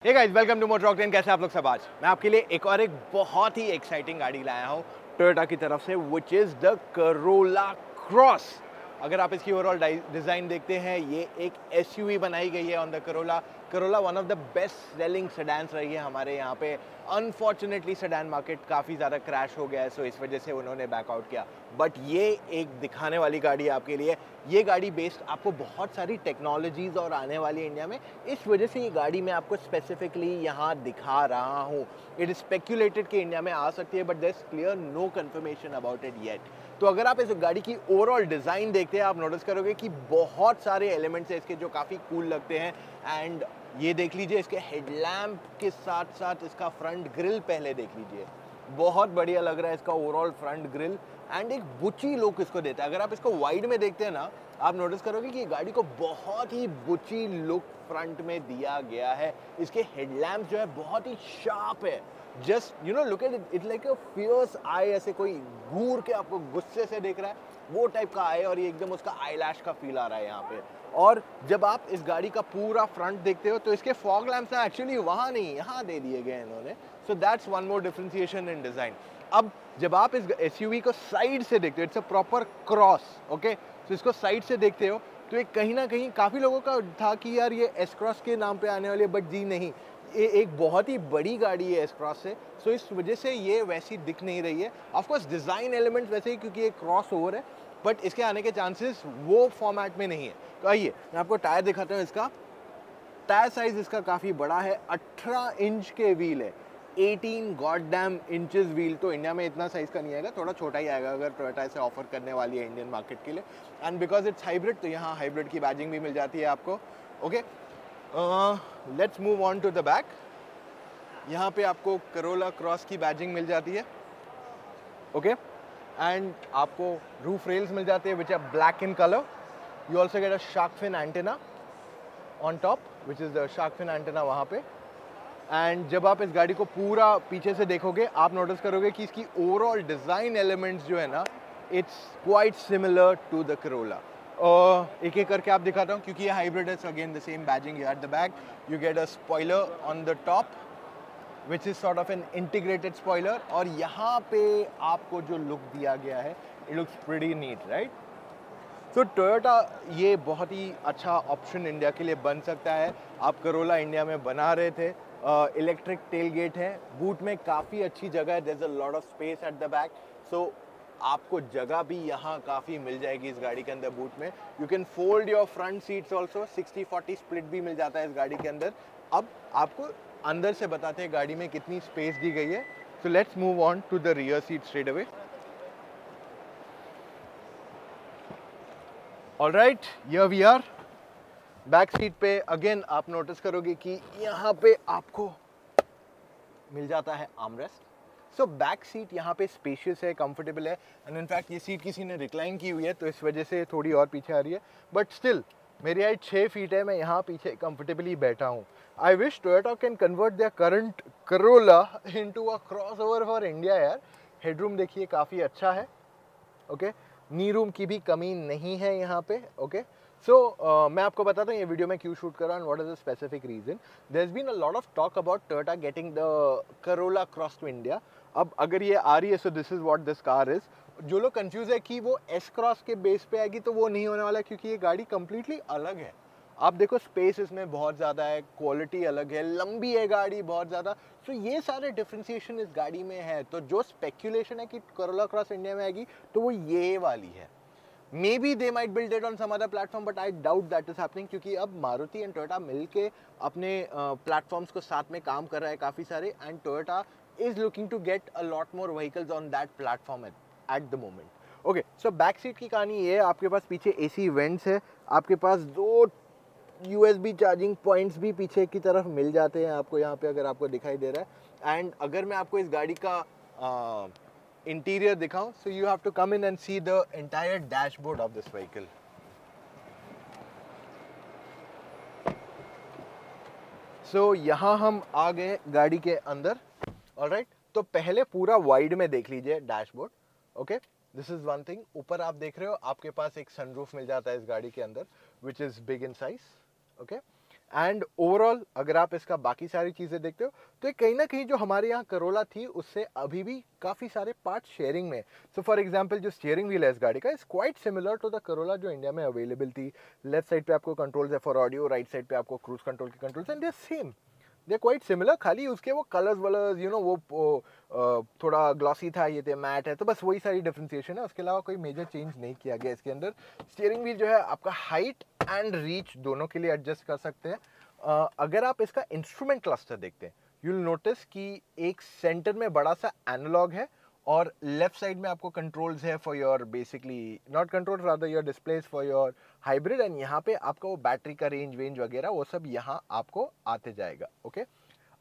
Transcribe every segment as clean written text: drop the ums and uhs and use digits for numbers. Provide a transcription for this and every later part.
Hey guys, welcome to motor octane. कैसे आप लोग सब? आज मैं आपके लिए एक बहुत ही एक्साइटिंग गाड़ी लाया हूँ टोयोटा की तरफ से, विच इज़ द करोला क्रॉस। अगर आप इसकी ओवरऑल डिज़ाइन देखते हैं, ये एक एसयूवी बनाई गई है on the Corolla. Corolla one of the best selling sedans रही है हमारे यहाँ पे। अनफॉर्चुनेटली सेडान मार्केट काफ़ी ज़्यादा क्रैश हो गया है, सो इस वजह से उन्होंने बैकआउट किया। बट ये एक दिखाने वाली गाड़ी है आपके लिए। ये गाड़ी बेस्ड आपको बहुत सारी टेक्नोलॉजीज और आने वाली इंडिया में, इस वजह से ये गाड़ी मैं आपको स्पेसिफिकली यहाँ दिखा रहा हूँ। इट इज स्पेक्यूलेटेड कि इंडिया में आ सकती है, but there is clear no confirmation about it yet. तो अगर आप इस गाड़ी की ओवरऑल डिज़ाइन देखते हैं, आप नोटिस करोगे कि बहुत सारे एलिमेंट्स हैं इसके जो काफ़ी कूल लगते हैं। एंड ये देख लीजिए, इसके हेडलैम्प के साथ साथ इसका फ्रंट ग्रिल पहले देख लीजिए, बहुत बढ़िया लग रहा है इसका ओवरऑल फ्रंट ग्रिल। एंड एक बुची लुक इसको देता है। अगर आप इसको वाइड में देखते हैं ना, आप नोटिस करोगे कि गाड़ी को बहुत ही बुची लुक फ्रंट में दिया गया है। इसके हेडलैम्प जो है बहुत ही शार्प है। Just you know look at it, it's like a fierce eye. ऐसे कोई घूर के आपको गुस्से से देख रहा है, वो टाइप का आई, और ये एकदम उसका आईलैश का फील आ रहा है यहाँ पे। और जब आप इस गाड़ी का पूरा फ्रंट देखते हो, तो इसके फॉग लैंप्स हैं एक्चुअली वहाँ नहीं, यहाँ दे दिए गए इन्होंने। So that's one more differentiation in design. अब जब आप इस एसयूवी को साइड से देखते हो, it's a proper cross, okay. तो इसको साइड से देखते हो तो ये कहीं ना कहीं काफ़ी लोगों का था कि यार ये एस क्रॉस के नाम पे आने वाली है, बट जी नहीं, ये एक बहुत ही बड़ी गाड़ी है एस क्रॉस से। सो इस वजह से ये वैसी दिख नहीं रही है। ऑफकोर्स डिज़ाइन एलिमेंट वैसे ही, क्योंकि ये क्रॉस ओवर है, बट इसके आने के चांसेस वो फॉर्मेट में नहीं है। तो आइए मैं आपको टायर दिखाता हूँ। इसका टायर साइज इसका काफ़ी बड़ा है, 18 इंच के व्हील है। 18 गॉडडैम इंचेस व्हील। तो इंडिया में इतना साइज का नहीं आएगा, थोड़ा छोटा ही आएगा अगर टोयोटा इसे ऑफर करने वाली है इंडियन मार्केट के लिए। एंड बिकॉज इट्स हाइब्रिड, तो यहाँ हाइब्रिड की बैजिंग भी मिल जाती है आपको, okay. Let's move on to the back. यहाँ पे आपको करोला क्रॉस की बैजिंग मिल जाती है, ओके। एंड आपको रूफ रेल्स मिल जाती है which are black in colour. You also get a shark fin antenna on top, which is the shark fin antenna वहाँ पे। एंड जब आप इस गाड़ी को पूरा पीछे से देखोगे, आप नोटिस करोगे कि इसकी ओवरऑल डिज़ाइन एलिमेंट्स जो है ना, it's quite similar to the Corolla. एक एक करके आप दिखाता हूँ, क्योंकि ये हाइब्रिड है। So again the same badging at the back. You get a spoiler on the top which is sort of an integrated spoiler. और यहाँ पे आपको जो लुक दिया गया है, it looks pretty neat, right. तो टोयोटा ये बहुत ही अच्छा ऑप्शन इंडिया के लिए बन सकता है। आप करोला इंडिया में बना रहे थे, इलेक्ट्रिक टेल गेट है, बूट में काफ़ी अच्छी जगह है, there is a lot of space at the back. So आपको जगह भी यहाँ काफ़ी मिल जाएगी इस गाड़ी के अंदर बूट में। You can fold your front seats also, 60-40 split भी मिल जाता है इस गाड़ी के अंदर। अब आपको अंदर से बताते हैं गाड़ी में कितनी स्पेस दी गई है। So let's move on to the rear seat straight away. Alright, here we are. Back seat पे अगेन आप नोटिस करोगे कि यहाँ पे आपको मिल जाता है आर्मरेस्ट। सो बैक सीट यहाँ पे स्पेशियस है, कंफर्टेबल है। एंड इनफैक्ट ये सीट किसी ने रिक्लाइन की हुई है, तो इस वजह से थोड़ी और पीछे आ रही है, बट स्टिल मेरी हाइट 6 फीट है, मैं यहाँ पीछे कंफर्टेबली बैठा हूँ। I wish Toyota can convert their current Corolla into a crossover for India यार। हेडरूम देखिए काफ़ी अच्छा है, ओके। नी रूम की भी कमी नहीं है यहाँ पे, ओके। सो मैं आपको बताता हूँ ये वीडियो मैं क्यों शूट कर रहा हूँ, what is the specific reason. There has been a lot of talk about Toyota getting the Corolla Cross to India. अब अगर ये आ रही है, so this is what this car is. जो लोग कंफ्यूज है कि वो एस क्रॉस के बेस पे आएगी, तो वो नहीं होने वाला है, क्योंकि ये गाड़ी कंप्लीटली अलग है। आप देखो स्पेस इसमें बहुत ज़्यादा है, क्वालिटी अलग है, लंबी है गाड़ी बहुत ज़्यादा। सो ये सारे डिफ्रेंसिएशन इस गाड़ी में है। तो जो स्पेक्यूलेशन है कि करोला क्रॉस इंडिया में आएगी, तो वो ये वाली है। Maybe they might build it on some other platform, but I doubt that is happening, क्योंकि अब मारुति एंड टोयोटा मिलके अपने प्लेटफॉर्म्स को साथ में काम कर रहा है काफ़ी सारे। And Toyota is looking to get a lot more vehicles on that platform at the moment, okay. So back seat की कहानी ये है, आपके पास पीछे एसी वेंट्स है, आपके पास 2 USB चार्जिंग पॉइंट्स भी पीछे की तरफ मिल जाते हैं आपको यहाँ पे, अगर आपको दिखाई दे रहा है। एंड अगर मैं आपको इस गाड़ी का इंटीरियर दिखाऊं, so you have to come in and see the entire dashboard of this vehicle. So यहाँ हम आ गए गाड़ी के अंदर, ऑलराइट। तो पहले पूरा वाइड में देख लीजिए dashboard, okay. This is one thing. ऊपर आप देख रहे हो, आपके पास एक सनरूफ मिल जाता है इस गाड़ी के अंदर, which is big in size, okay. And overall अगर आप इसका बाकी सारी चीज़ें देखते हो तो ये कहीं ना कहीं जो हमारे यहाँ करोला थी उससे अभी भी काफ़ी सारे पार्ट शेयरिंग में। सो फॉर एग्जांपल जो स्टीयरिंग व्हील है इस गाड़ी का is quite similar to the Corolla जो इंडिया में अवेलेबल थी। लेफ्ट साइड पे आपको कंट्रोल्स है फॉर ऑडियो, राइट साइड पे आपको क्रूज कंट्रोल के controls and they same, they quite similar. खाली उसके वो कलर्स वलर्स यू नो वो थोड़ा ग्लॉसी था, ये थे मैट है, तो बस वही सारी डिफ्रेंसिएशन है, उसके अलावा कोई मेजर चेंज नहीं किया गया इसके अंदर। स्टीयरिंग व्हील जो है आपका हाइट एंड रीच दोनों के लिए एडजस्ट कर सकते हैं। अगर आप इसका इंस्ट्रूमेंट क्लस्टर देखते हैं यू विल नोटिस कि एक सेंटर में बड़ा सा एनालॉग है और लेफ्ट साइड में आपको कंट्रोल्स है for your basically not control rather your displace for your hybrid, and यहाँ पे आपका वो बैटरी का रेंज वगैरह वो सब यहाँ आपको आते जाएगा। ओके,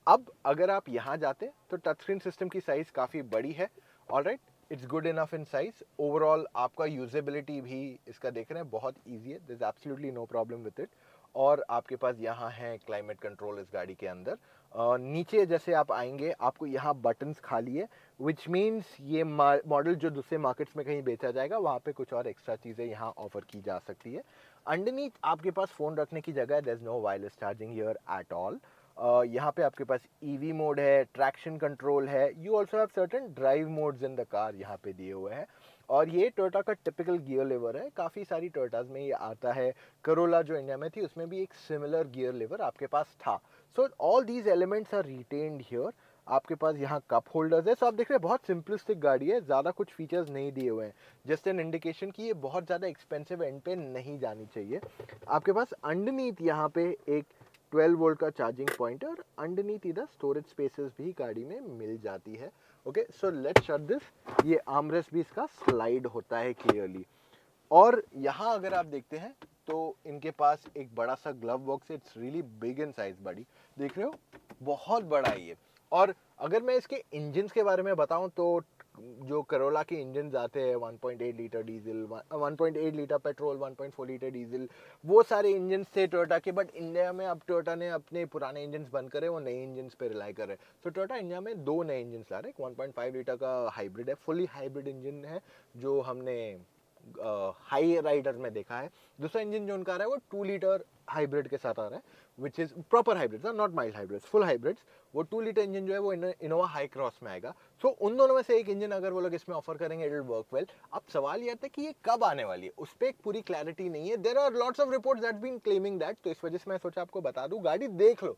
अब अगर आप यहाँ जाते तो टच स्क्रीन सिस्टम की साइज काफ़ी बड़ी है। Alright, it's good enough in size. Overall आपका यूजेबिलिटी भी इसका देख रहे हैं बहुत ईजी है, there is absolutely no problem with it. और आपके पास यहाँ है क्लाइमेट कंट्रोल इस गाड़ी के अंदर। नीचे जैसे आप आएंगे आपको यहाँ बटन्स खाली है, विच मीन्स ये मॉडल जो दूसरे मार्केट्स में कहीं बेचा जाएगा वहाँ पे कुछ और एक्स्ट्रा चीज़ें यहाँ ऑफर की जा सकती है। अंडरनीथ आपके पास फ़ोन रखने की जगह है, there is no wireless charging here at all. यहाँ पे आपके पास ईवी मोड है, ट्रैक्शन कंट्रोल है, you also have certain drive modes in the car यहाँ पे दिए हुए हैं। और ये टोयोटा का टिपिकल गियर लेवर है, काफ़ी सारी टोयोटाज में ये आता है। करोला जो इंडिया में थी उसमें भी एक सिमिलर गियर लेवर आपके पास था। So all these elements are retained here. आपके पास यहाँ कप होल्डर्स है, सो आप देख रहे हैं बहुत सिंपलिस्टिक गाड़ी है, ज़्यादा कुछ फीचर्स नहीं दिए हुए हैं, जस्ट एन इंडिकेशन कि ये बहुत ज़्यादा एक्सपेंसिव एंड पे नहीं जानी चाहिए। आपके पास अंडरनीथ यहाँ पे एक 12 वोल्ट का चार्जिंग पॉइंट है और अंडरनीथ इधर स्टोरेज स्पेसेस भी गाड़ी में मिल जाती है। Okay, so let's shut this. ये आर्मरेस्ट भी इसका स्लाइड होता है क्लियरली। और यहाँ अगर आप देखते हैं तो इनके पास एक बड़ा सा ग्लव बॉक्स है, it's really big in size बड़ी, देख रहे हो बहुत बड़ा है ये। और अगर मैं इसके इंजन्स के बारे में बताऊं तो जो करोला के इंजन आते हैं 1.8 litre diesel, 1.8 litre petrol, 1.4 litre diesel, वो सारे इंजन थे टोयोटा के। बट इंडिया में अब टोयोटा ने अपने पुराने इंजन बंद करे, वो नए इंजन पे रिलाई कर रहे हैं। तो टोयोटा इंडिया में 2 नए इंजन ला रहे हैं। 1.5 लीटर का हाइब्रिड है, फुली हाइब्रिड इंजन है जो हमने हाई राइडर में देखा है। दूसरा इंजन जो उनका आ रहा है वो 2 लीटर हाइब्रिड के साथ आ रहा है, which is proper hybrid, not mild hybrid, full hybrids. वो 2 लीटर इंजन जो है वो इनोवा हाई क्रॉस में आएगा। सो उन दोनों में से एक इंजन अगर वो लोग इसमें ऑफर करेंगे इट विल वर्क वेल। अब सवाल ये आता है कि ये कब आने वाली है, उस पर एक पूरी क्लैरिटी नहीं है। There are lots of reports that been claiming that, तो इस वजह से मैं सोचा आपको बता दूं, गाड़ी देख लो।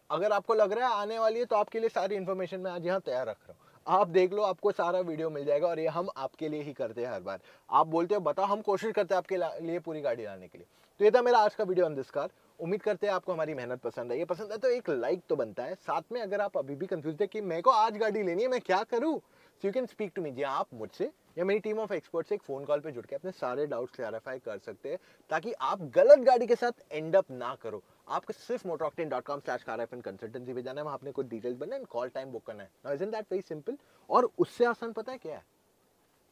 अगर आपको लग रहा है आने वाली है तो आपके लिए सारी इन्फॉर्मेशन मैं आज यहाँ तैयार रख रहा हूँ, आप देख लो, आपको सारा वीडियो मिल जाएगा। और ये हम आपके लिए ही करते हैं हर बार। आप बोलते हो बताओ, हम कोशिश करते हैं आपके लिए पूरी गाड़ी लाने के लिए। तो ये था मेरा आज का वीडियो ऑन दिस कार। उम्मीद करते हैं आपको हमारी मेहनत पसंद है। ये पसंद है तो एक लाइक तो बनता है। साथ में अगर आप अभी भी कंफ्यूज है कि मेरे को आज गाड़ी लेनी है, मैं क्या करूँ, so you can speak to me, जी आप मुझसे या मेरी टीम ऑफ एक्सपर्ट से एक फोन कॉल पे जुड़ के अपने सारे डाउट्स क्लैरिफाई कर सकते हैं, ताकि आप गलत गाड़ी के साथ एंड अप ना करो। आपको सिर्फ motoroctane.com/car कंसल्टेंसी पे जाना है, वहां अपने कुछ डिटेल्स बनना है, कॉल टाइम बुक करना है। Now isn't that very simple? और उससे आसान पता है क्या है?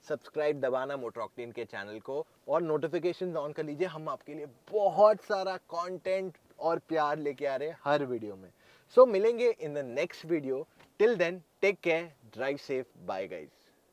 सब्सक्राइब दबाना मोटर ऑक्टेन के चैनल को और नोटिफिकेशन ऑन कर लीजिए। हम आपके लिए बहुत सारा कंटेंट और प्यार लेके आ रहे हैं हर वीडियो में। सो मिलेंगे in the next video. Till then take care, drive safe, bye guys.